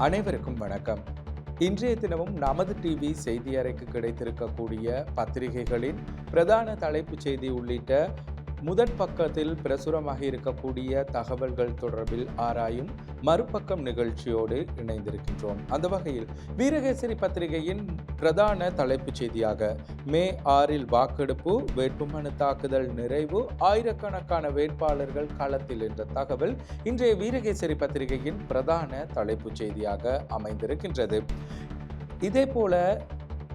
அனைவருக்கும் வணக்கம். இன்றைய தினமும் நமது டிவி செய்தி அறைக்கு கிடைத்திருக்கக்கூடிய பத்திரிகைகளின் பிரதான தலைப்புச் செய்தி உள்ளிட்ட முதற் பக்கத்தில் பிரசுரமாக இருக்கக்கூடிய தகவல்கள் தொடர்பில் ஆராயும் மறுபக்கம் நிகழ்ச்சியோடு இணைந்திருக்கின்றோம். அந்த வகையில் வீரகேசரி பத்திரிகையின் பிரதான தலைப்புச் செய்தியாக மே 6 வாக்கெடுப்பு, வேட்புமனு தாக்குதல் நிறைவு, ஆயிரக்கணக்கான வேட்பாளர்கள் களத்தில் என்ற தகவல் இன்றைய வீரகேசரி பத்திரிகையின் பிரதான தலைப்புச் செய்தியாக அமைந்திருக்கின்றது. இதேபோல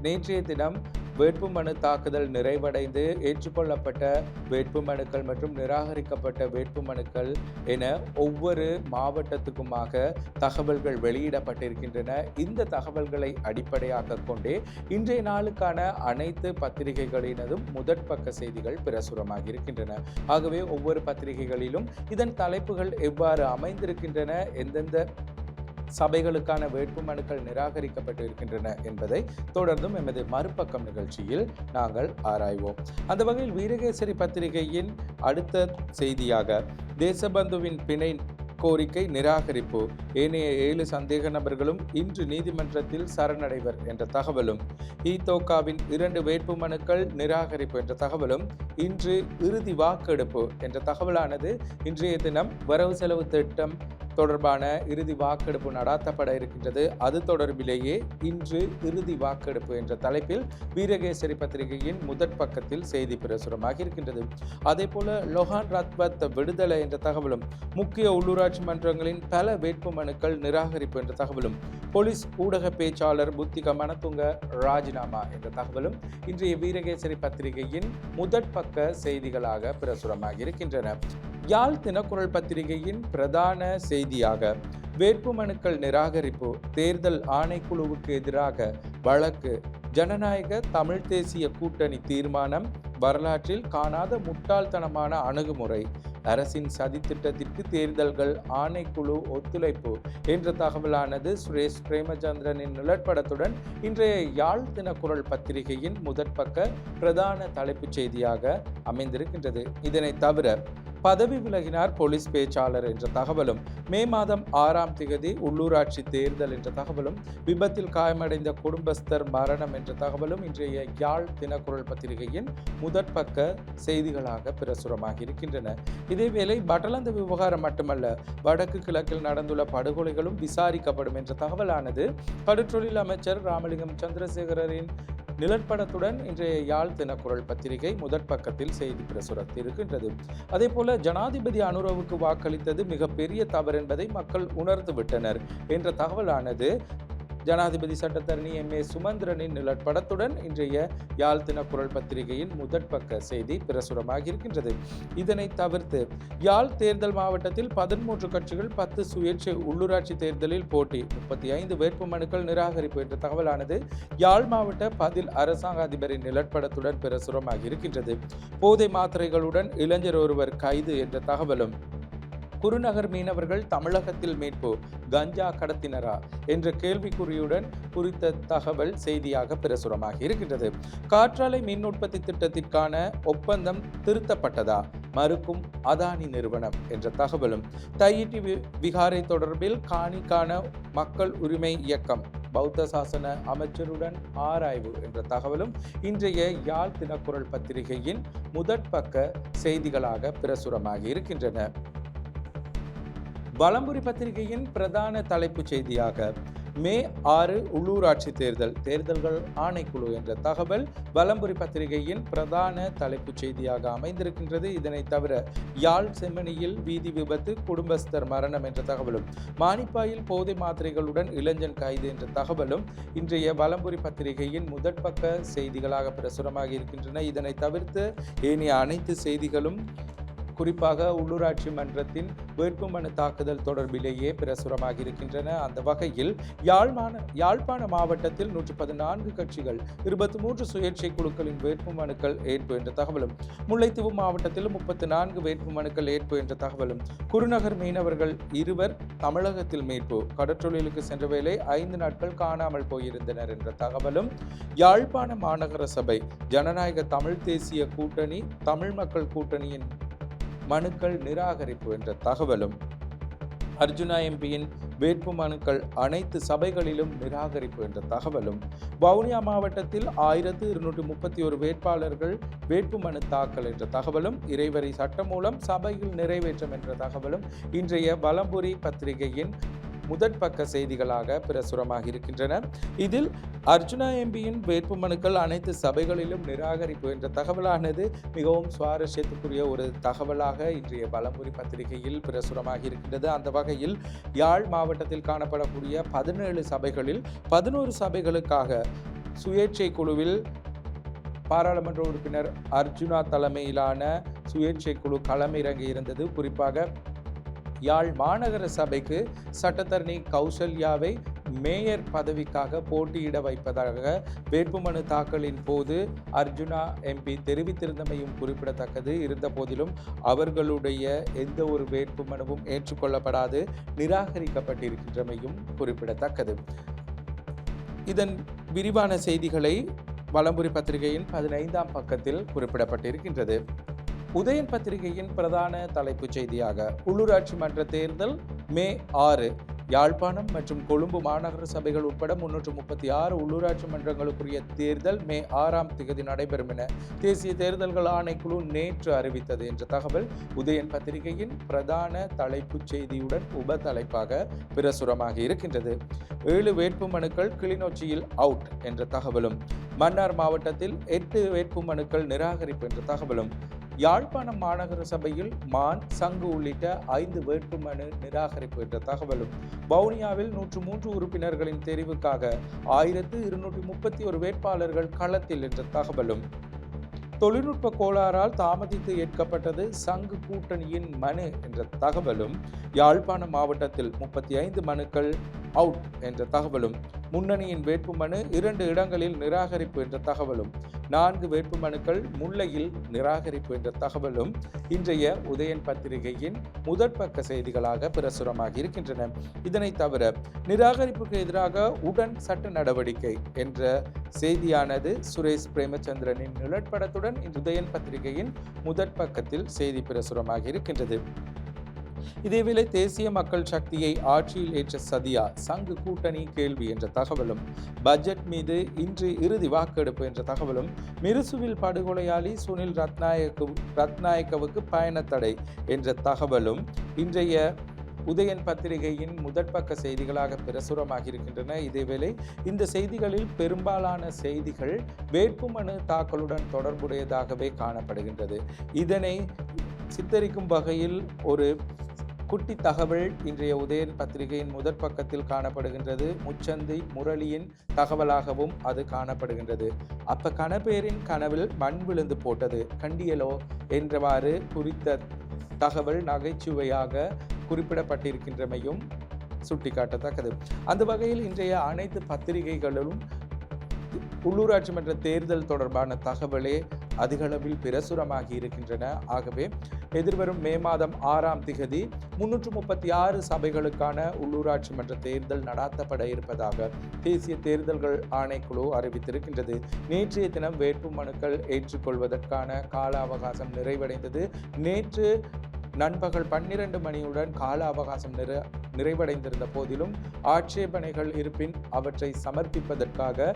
நேற்றைய தினம் வேட்புமனு தாக்குதல் நிறைவடைந்து ஏற்றுக்கொள்ளப்பட்ட வேட்புமனுக்கள் மற்றும் நிராகரிக்கப்பட்ட வேட்புமனுக்கள் என ஒவ்வொரு மாவட்டத்துக்குமாக தகவல்கள் வெளியிடப்பட்டிருக்கின்றன. இந்த தகவல்களை அடிப்படையாக கொண்டே இன்றைய நாளுக்கான அனைத்து பத்திரிகைகளினதும் முதற்பக்க செய்திகள் பிரசுரமாக இருக்கின்றன. ஆகவே ஒவ்வொரு பத்திரிகைகளிலும் இதன் தலைப்புகள் எவ்வாறு அமைந்திருக்கின்றன, எந்தெந்த சபைகளுக்கான வேட்புமனுக்கள் நிராகரிக்கப்பட்டு இருக்கின்றன என்பதை தொடர்ந்தும் எமது மறுபக்கம் நிகழ்ச்சியில் நாங்கள் ஆராய்வோம். அந்த வகையில் வீரகேசரி பத்திரிகையின் அடுத்த செய்தியாக தேசபந்துவின் பிணை கோரிக்கை நிராகரிப்பு, ஏனைய 7 சந்தேக நபர்களும் இன்று நீதிமன்றத்தில் சரணடைவர் என்ற தகவலும், இதோகாவின் 2 வேட்புமனுக்கள் நிராகரிப்பு என்ற தகவலும், இன்று இறுதி வாக்கெடுப்பு என்ற தகவலானது இன்றைய தினம் வரவு செலவு திட்டம் தொடர்பான இறுதி வாக்கெடுப்பு நடாத்தப்பட இருக்கின்றது. அது தொடர்பிலேயே இன்று இறுதி வாக்கெடுப்பு என்ற தலைப்பில் வீரகேசரி பத்திரிகையின் முதற் பக்கத்தில் செய்தி பிரசுரமாக இருக்கின்றது. அதே போல லொஹான் ரத்வத் விடுதலை என்ற தகவலும், முக்கிய உள்ளூராட்சி மன்றங்களின் பல வேட்புமனுக்கள் நிராகரிப்பு என்ற தகவலும், போலீஸ் ஊடக பேச்சாளர் புத்திக மனத்துங்க ராஜினாமா என்ற தகவலும் இன்றைய வீரகேசரி பத்திரிகையின் முதற் பக்க செய்திகளாக பிரசுரமாக இருக்கின்றன. யாழ் தினக்குரல் பத்திரிகையின் பிரதான செய்தியாக வேட்புமனுக்கள் நிராகரிப்பு, தேர்தல் ஆணைக்குழுவுக்கு எதிராக வழக்கு, ஜனநாயக தமிழ் தேசிய கூட்டணி தீர்மானம், வரலாற்றில் காணாத முட்டாள்தனமான அணுகுமுறை, அரசின் சதித்திட்டத்திற்கு தேர்தல்கள் ஆணைக்குழு ஒத்துழைப்பு என்ற தகவலானது சுரேஷ் பிரேமச்சந்திரனின் நிழற்படத்துடன் இன்றைய யாழ் தினக்குரல் பத்திரிகையின் முதற்பக்க பிரதான தலைப்புச் செய்தியாக அமைந்திருக்கின்றது. இதனை தவிர பதவி விலகினார் போலீஸ் பேச்சாளர் என்ற தகவலும், மே மாதம் 6 உள்ளூராட்சி தேர்தல் என்ற தகவலும், விபத்தில் காயமடைந்த குடும்பஸ்தர் மரணம் என்ற தகவலும் இன்றைய யாழ் தினக்குரல் பத்திரிகையின் முதற்பக்க செய்திகளாக பிரசுரமாக இருக்கின்றன. இதேவேளை பட்டலந்த விவகாரம் மட்டுமல்ல, வடக்கு கிழக்கில் நடந்துள்ள படுகொலைகளும் விசாரிக்கப்படும் என்ற தகவலானது கடற்றொழில் அமைச்சர் ராமலிங்கம் சந்திரசேகரின் நிழற்படத்துடன் இன்றைய யாழ் தினக்குரல் பத்திரிகை முதற் பக்கத்தில் செய்தி பிரசுரத்திருக்கின்றது. அதே போல ஜனாதிபதி அனுரவுக்கு வாக்களித்தது மிகப்பெரிய தவறு என்பதை மக்கள் உணர்ந்து விட்டனர் என்ற தகவலானது ஜனாதிபதி சட்டத்தரணி எம்.ஏ. சுமந்திரனின் நிழற்படத்துடன் இன்றைய யாழ் தினக்குரல் பத்திரிகையின் முதற்பக்க செய்தி பிரசுரமாக இருக்கின்றது. இதனை தவிர்த்து யாழ் தேர்தல் மாவட்டத்தில் 13 கட்சிகள் 10 சுயேட்சை உள்ளூராட்சி தேர்தலில் போட்டி, 35 வேட்புமனுக்கள் நிராகரிப்பு என்ற தகவலானது யாழ் மாவட்ட பதில் அரசாங்க அதிபரின் நிழற்படத்துடன் பிரசுரமாக இருக்கின்றது. போதை மாத்திரைகளுடன் இளைஞர் ஒருவர் கைது என்ற தகவலும், குருநகர் மீனவர்கள் தமிழகத்தில் மீட்பு, கஞ்சா கடத்தினரா என்ற கேள்விக்குறியுடன் குறித்த தகவல் செய்தியாக பிரசுரமாக இருக்கின்றது. காற்றாலை மின் உற்பத்தி திட்டத்திற்கான ஒப்பந்தம் திருத்தப்பட்டதா, மறுக்கும் அதானி நிறுவனம் என்ற தகவலும், தையிட்டி விகாரை தொடர்பில் காணிக்கான மக்கள் உரிமை இயக்கம் பௌத்த சாசன அமைச்சருடன் ஆராய்வு என்ற தகவலும் இன்றைய யாழ் தினக்குரல் பத்திரிகையின் முதற்பக்க செய்திகளாக பிரசுரமாக இருக்கின்றன. வலம்புரி பத்திரிகையின் பிரதான தலைப்புச் செய்தியாக மே 6 உள்ளூராட்சி தேர்தல்கள் ஆணைக்குழு என்ற தகவல் வலம்புரி பத்திரிகையின் பிரதான தலைப்புச் செய்தியாக அமைந்திருக்கின்றது. இதனை தவிர யாழ் செம்மணியில் வீதி விபத்து, குடும்பஸ்தர் மரணம் என்ற தகவலும், மானிப்பாயில் போதை மாத்திரைகளுடன் இளைஞன் கைது என்ற தகவலும் இன்றைய வலம்புரி பத்திரிகையின் முதற்பக்க செய்திகளாக பிரசுரமாக இருக்கின்றன. இதனை தவிர்த்து ஏனைய அனைத்து செய்திகளும் குறிப்பாக உள்ளூராட்சி மன்றத்தின் வேட்புமனு தாக்குதல் தொடர்பிலேயே பிரசுரமாக இருக்கின்றன. அந்த வகையில் யாழ்ப்பாண மாவட்டத்தில் 114 கட்சிகள் 23 சுயேட்சை குழுக்களின் வேட்புமனுக்கள் ஏற்பு என்ற தகவலும், முல்லைத்தீவு மாவட்டத்தில் 34 வேட்புமனுக்கள் ஏற்பு என்ற தகவலும், குருநகர் மீனவர்கள் 2 தமிழகத்தில் மீட்பு, கடற்றொழிலுக்கு சென்ற வேளை 5 நாட்கள் காணாமல் போயிருந்தனர் என்ற தகவலும், யாழ்ப்பாண மாநகர சபை ஜனநாயக தமிழ் தேசிய கூட்டணி தமிழ் மக்கள் கூட்டணியின் மனுக்கள் நிராகரிப்பு என்ற தகவலும், அர்ஜுனா எம்பியின் வேட்புமனுக்கள் அனைத்து சபைகளிலும் நிராகரிப்பு என்ற தகவலும், வவுனியா மாவட்டத்தில் 1231 வேட்பாளர்கள் வேட்புமனு தாக்கல் என்ற தகவலும், இறைவரி சட்டம் மூலம் சபையில் நிறைவேற்றம் என்ற தகவலும் இன்றைய வலம்புரி பத்திரிகையின் முதற் பக்க செய்திகளாக பிரசுரமாக இருக்கின்றன. இதில் அர்ஜுனா எம்பியின் வேட்புமனுக்கள் அனைத்து சபைகளிலும் நிராகரிப்பு என்ற தகவலானது மிகவும் சுவாரஸ்யத்துக்குரிய ஒரு தகவலாக இன்றைய வலம்புரி பத்திரிகையில் பிரசுரமாக இருக்கின்றது. அந்த வகையில் யாழ் மாவட்டத்தில் காணப்படக்கூடிய 17 சபைகளில் 11 சபைகளுக்காக சுயேட்சை குழுவில் பாராளுமன்ற உறுப்பினர் அர்ஜுனா தலைமையிலான சுயேட்சை குழு களமிறங்கி இருந்தது. குறிப்பாக யாழ் மாநகர சபைக்கு சட்டத்தரணி கௌசல்யாவை மேயர் பதவிக்காக போட்டியிட வைப்பதாக வேட்புமனு தாக்கலின் போது அர்ஜுனா எம்பி தெரிவித்திருந்தமையும் குறிப்பிடத்தக்கது. இருந்த போதிலும் அவர்களுடைய எந்த ஒரு வேட்புமனுவும் ஏற்றுக்கொள்ளப்படாது நிராகரிக்கப்பட்டிருக்கின்றமையும் குறிப்பிடத்தக்கது. இதன் விரிவான செய்திகளை வலம்புரி பத்திரிகையின் 15ஆம் பக்கத்தில் குறிப்பிடப்பட்டிருக்கின்றது. உதயன் பத்திரிகையின் பிரதான தலைப்புச் செய்தியாக உள்ளூராட்சி மன்ற தேர்தல் மே 6, யாழ்ப்பாணம் மற்றும் கொழும்பு மாநகர சபைகள் உட்பட 336 உள்ளூராட்சி மன்றங்களுக்குரிய தேர்தல் மே 6ஆம் திகதி நடைபெறும் என தேசிய தேர்தல்கள் ஆணைக்குழு நேற்று அறிவித்தது என்ற தகவல் உதயன் பத்திரிகையின் பிரதான தலைப்புச் செய்தியுடன் உப தலைப்பாக பிரசுரமாக இருக்கின்றது. 7 வேட்புமனுக்கள் கிளிநொச்சியில் அவுட் என்ற தகவலும், மன்னார் மாவட்டத்தில் 8 வேட்புமனுக்கள் நிராகரிப்பு என்ற தகவலும், யாழ்ப்பாணம் மாநகர சபையில் மான், சங்கு உள்ளிட்ட 5 வேட்புமனு நிராகரிப்பு என்ற தகவலும், வவுனியாவில் 103 உறுப்பினர்களின் தெரிவுக்காக 1231 வேட்பாளர்கள் களத்தில் என்ற தகவலும், தொழில்நுட்ப கோளாறால் தாமதித்து ஏற்கப்பட்டது சங்கு கூட்டணியின் மனு என்ற தகவலும், யாழ்ப்பாணம் மாவட்டத்தில் 35 மனுக்கள் அவுட் என்ற தகவலும், முன்னணியின் வேட்புமனு 2 இடங்களில் நிராகரிப்பு என்ற தகவலும், 4 வேட்புமனுக்கள் முல்லையில் நிராகரிப்பு என்ற தகவலும் இன்றைய உதயன் பத்திரிகையின் முதற் பக்க செய்திகளாக பிரசுரமாக இருக்கின்றன. இதனை தவிர நிராகரிப்புக்கு எதிராக உடன் சட்ட நடவடிக்கை என்ற செய்தியானது சுரேஷ் பிரேமச்சந்திரனின் நிழற்படத்துடன் உதயன் பத்திரிகையின் முதற் பக்கத்தில் செய்தி பிரசுரமாக இருக்கின்றது. இதேவேளை தேசிய மக்கள் சக்தியை ஆட்சியில் ஏற்ற சதியா, சங்கு கூட்டணி கேள்வி என்ற தகவலும், பட்ஜெட் மீது இன்று இறுதி வாக்கெடுப்பு என்ற தகவலும், மிருசுவில் படுகொலையாளி சுனில் ரத்நாயக்கவுக்கு பயணத்தடை என்ற தகவலும் இன்றைய உதயன் பத்திரிகையின் முதற்பக்க செய்திகளாக பிரசுரமாக இருக்கின்றன. இதேவேளை இந்த செய்திகளில் பெரும்பாலான செய்திகள் வேட்புமனு தாக்கலுடன் தொடர்புடையதாகவே காணப்படுகின்றது. இதனை சித்தரிக்கும் வகையில் ஒரு குட்டி தகவல் இன்றைய உதயன் பத்திரிகையின் முதற் பக்கத்தில் காணப்படுகின்றது. முச்சந்தி முரளியின் தகவலாகவும் அது காணப்படுகின்றது. அப்ப கணபேரின் கனவில் மண் விழுந்து போட்டது கண்டியலோ என்றவாறு குறித்த தகவல் நகைச்சுவையாக குறிப்பிடப்பட்டிருக்கின்றமையும் சுட்டிக்காட்டத்தக்கது. அந்த வகையில் இன்றைய அனைத்து பத்திரிகைகளிலும் உள்ளூராட்சி மன்ற தேர்தல் தொடர்பான தகவலே அதிகளவில் பிரசுரமாகி இருக்கின்றன. ஆகவே எதிர்வரும் மே மாதம் 6ஆம் திகதி 336 சபைகளுக்கான உள்ளூராட்சி மன்ற தேர்தல் நடாத்தப்பட இருப்பதாக தேசிய தேர்தல்கள் ஆணைக்குழு அறிவித்திருக்கின்றது. நேற்றைய தினம் வேட்புமனுக்கள் ஏற்றுக்கொள்வதற்கான கால அவகாசம் நிறைவடைந்தது. நேற்று நண்பகல் 12 மணியுடன் கால அவகாசம் நிறைவடைந்திருந்த போதிலும் ஆட்சேபனைகள் இருப்பின் அவற்றை சமர்ப்பிப்பதற்காக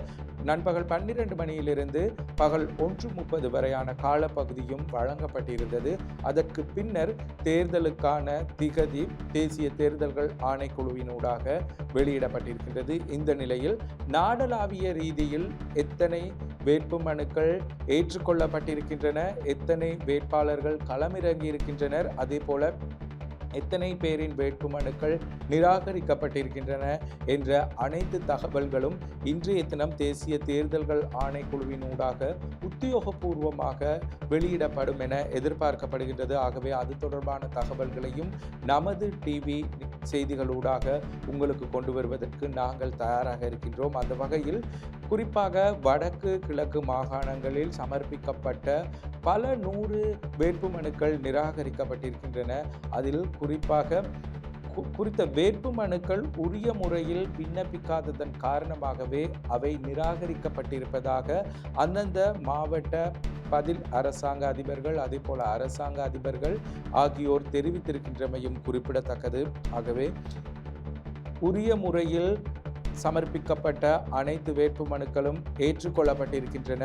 நண்பகல் 12 மணியிலிருந்து பகல் 1:30 வரையான காலப்பகுதியும் வழங்கப்பட்டிருந்தது. அதற்கு பின்னர் தேர்தலுக்கான திகதி தேசிய தேர்தல்கள் ஆணைக்குழுவினூடாக வெளியிடப்பட்டிருக்கின்றது. இந்த நிலையில் நாடளாவிய ரீதியில் எத்தனை வேட்புமனுக்கள் ஏற்றுக்கொள்ளப்பட்டிருக்கின்றன, எத்தனை வேட்பாளர்கள் களமிறங்கி இருக்கின்றனர், அதே போல எத்தனை பேரின் வேட்புமனுக்கள் நிராகரிக்கப்பட்டிருக்கின்றன என்ற அனைத்து தகவல்களும் இன்றைய தினம் தேசிய தேர்தல்கள் ஆணைக்குழுவினூடாக உத்தியோகபூர்வமாக வெளியிடப்படும் என எதிர்பார்க்கப்படுகின்றது. ஆகவே அது தொடர்பான தகவல்களையும் நமது டிவி செய்திகளூடாக உங்களுக்கு கொண்டு வருவதற்கு நாங்கள் தயாராக இருக்கின்றோம். அந்த வகையில் குறிப்பாக வடக்கு கிழக்கு மாகாணங்களில் சமர்ப்பிக்கப்பட்ட பல 100 வேட்புமனுக்கள் நிராகரிக்கப்பட்டிருக்கின்றன. அதில் குறிப்பாக குறித்த வேட்பு மனுக்கள் உரிய முறையில் விண்ணப்பிக்காததன் காரணமாகவே அவை நிராகரிக்கப்பட்டிருப்பதாக அந்தந்த மாவட்ட பதில் அரசாங்க அதிபர்கள் அதேபோல அரசாங்க அதிபர்கள் ஆகியோர் தெரிவித்திருக்கின்றமையும் குறிப்பிடத்தக்கது. ஆகவே உரிய முறையில் சமர்ப்பிக்கப்பட்ட அனைத்து வேட்பு மனுக்களும் ஏற்றுக்கொள்ளப்பட்டிருக்கின்றன.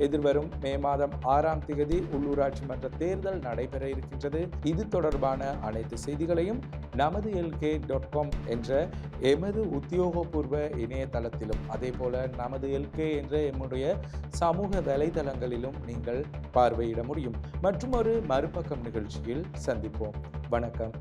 எதிர்வரும் மே மாதம் 6ஆம் தேதி உள்ளூராட்சி மன்ற தேர்தல் நடைபெற இருக்கின்றது. இது தொடர்பான அனைத்து செய்திகளையும் namadulk.com என்ற எமது உத்தியோகபூர்வ இணையதளத்திலும் அதேபோல நமது எல்கே என்ற எம்முடைய சமூக வலைதளங்களிலும் நீங்கள் பார்வையிட முடியும். மற்றும் ஒரு மறுபக்கம் நிகழ்ச்சியில் சந்திப்போம். வணக்கம்.